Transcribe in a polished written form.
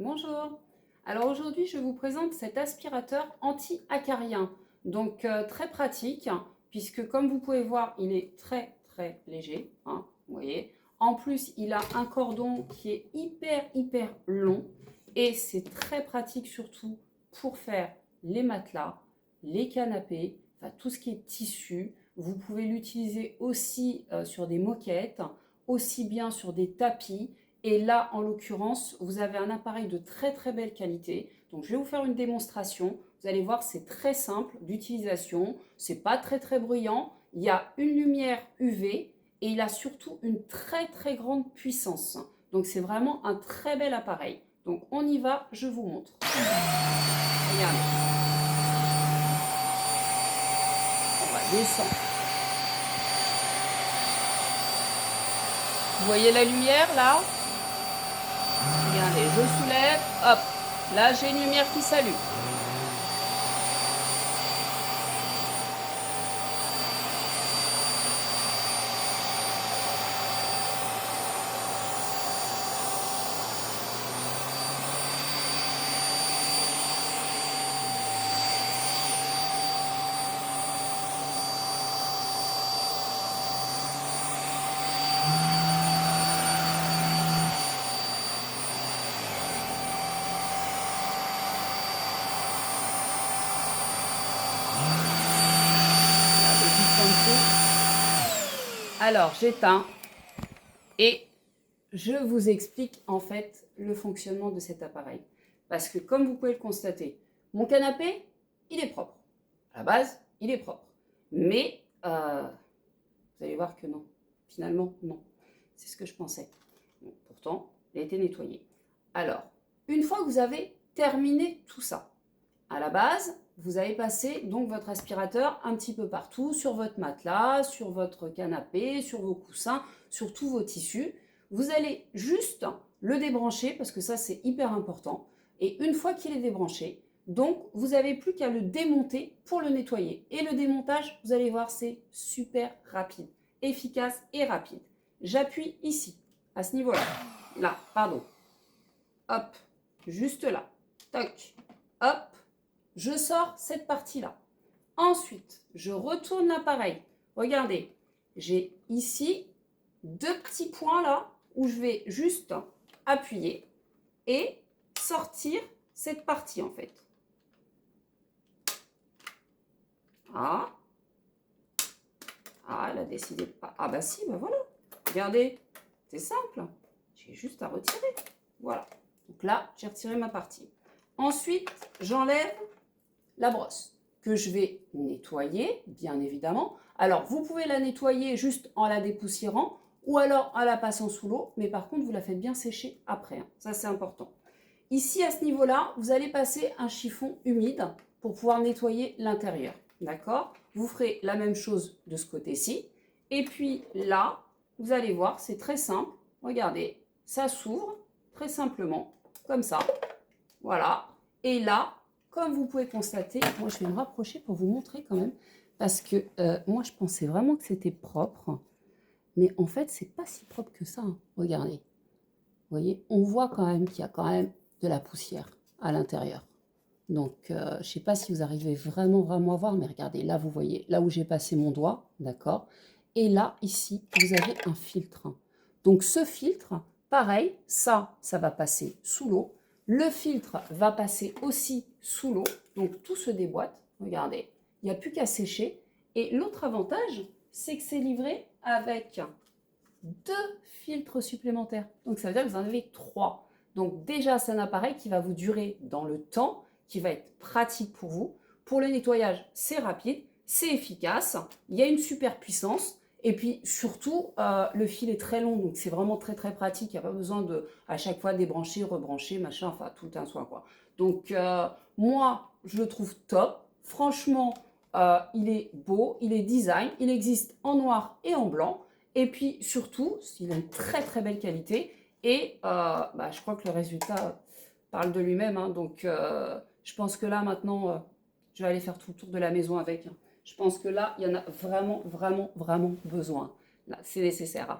Bonjour. Alors aujourd'hui, je vous présente cet aspirateur anti-acarien. Donc très pratique, puisque comme vous pouvez voir, il est très léger, hein, vous voyez. En plus, il a un cordon qui est hyper long et c'est très pratique surtout pour faire les matelas, les canapés, enfin tout ce qui est tissu. Vous pouvez l'utiliser aussi sur des moquettes, aussi bien sur des tapis. Et là, en l'occurrence, vous avez un appareil de très belle qualité. Donc, je vais vous faire une démonstration. Vous allez voir, c'est très simple d'utilisation. C'est pas très bruyant. Il y a une lumière UV et il a surtout une très grande puissance. Donc, c'est vraiment un très bel appareil. Donc, on y va, je vous montre. Regardez. On va descendre. Vous voyez la lumière là? Regardez, je soulève, hop, là j'ai une lumière qui s'allume. Alors, j'éteins et je vous explique en fait le fonctionnement de cet appareil. Parce que comme vous pouvez le constater, mon canapé, il est propre. À la base, il est propre. Mais vous allez voir que non. Finalement, non. C'est ce que je pensais. Bon, pourtant, il a été nettoyé. Alors, une fois que vous avez terminé tout ça, à la base, vous avez passé donc votre aspirateur un petit peu partout, sur votre matelas, sur votre canapé, sur vos coussins, sur tous vos tissus. Vous allez juste le débrancher, parce que ça c'est hyper important. Et une fois qu'il est débranché, donc vous n'avez plus qu'à le démonter pour le nettoyer. Et le démontage, vous allez voir, c'est super rapide, efficace et rapide. J'appuie ici, à ce niveau-là. Là, pardon. Hop, juste là. Toc. Hop. Je sors cette partie-là. Ensuite, je retourne l'appareil. Regardez, j'ai ici deux petits points là où je vais juste appuyer et sortir cette partie en fait. Ah, elle a décidé de pas. Ah bah si, bah voilà. Regardez, c'est simple. J'ai juste à retirer. Voilà. Donc là, j'ai retiré ma partie. Ensuite, j'enlève la brosse que je vais nettoyer, bien évidemment. Alors, vous pouvez la nettoyer juste en la dépoussiérant ou alors en la passant sous l'eau, mais par contre, vous la faites bien sécher après. Hein. Ça, c'est important. Ici, à ce niveau-là, vous allez passer un chiffon humide pour pouvoir nettoyer l'intérieur. D'accord? Vous ferez la même chose de ce côté-ci. Et puis là, vous allez voir, c'est très simple. Regardez, ça s'ouvre très simplement, comme ça. Voilà. Et là, comme vous pouvez constater, moi je vais me rapprocher pour vous montrer quand même, parce que moi je pensais vraiment que c'était propre, mais en fait c'est pas si propre que ça. Hein. Regardez, vous voyez, on voit quand même qu'il y a quand même de la poussière à l'intérieur. Donc je sais pas si vous arrivez vraiment à voir, mais regardez, là vous voyez, là où j'ai passé mon doigt, d'accord. Et là ici vous avez un filtre. Donc ce filtre, pareil, ça va passer sous l'eau. Le filtre va passer aussi sous l'eau, donc tout se déboîte. Regardez, il n'y a plus qu'à sécher. Et l'autre avantage, c'est que c'est livré avec deux filtres supplémentaires. Donc ça veut dire que vous en avez trois. Donc déjà, c'est un appareil qui va vous durer dans le temps, qui va être pratique pour vous. Pour le nettoyage, c'est rapide, c'est efficace, il y a une super puissance. Et puis surtout, le fil est très long, donc c'est vraiment très pratique. Il n'y a pas besoin de à chaque fois débrancher, rebrancher, machin, enfin tout un soin quoi. Donc moi, je le trouve top. Franchement, il est beau, il est design, il existe en noir et en blanc. Et puis surtout, il a une très belle qualité. Et je crois que le résultat parle de lui-même. Hein, donc je pense que là maintenant, je vais aller faire tout le tour de la maison avec. Hein. Je pense que là, il y en a vraiment besoin. Là, c'est nécessaire. Hein.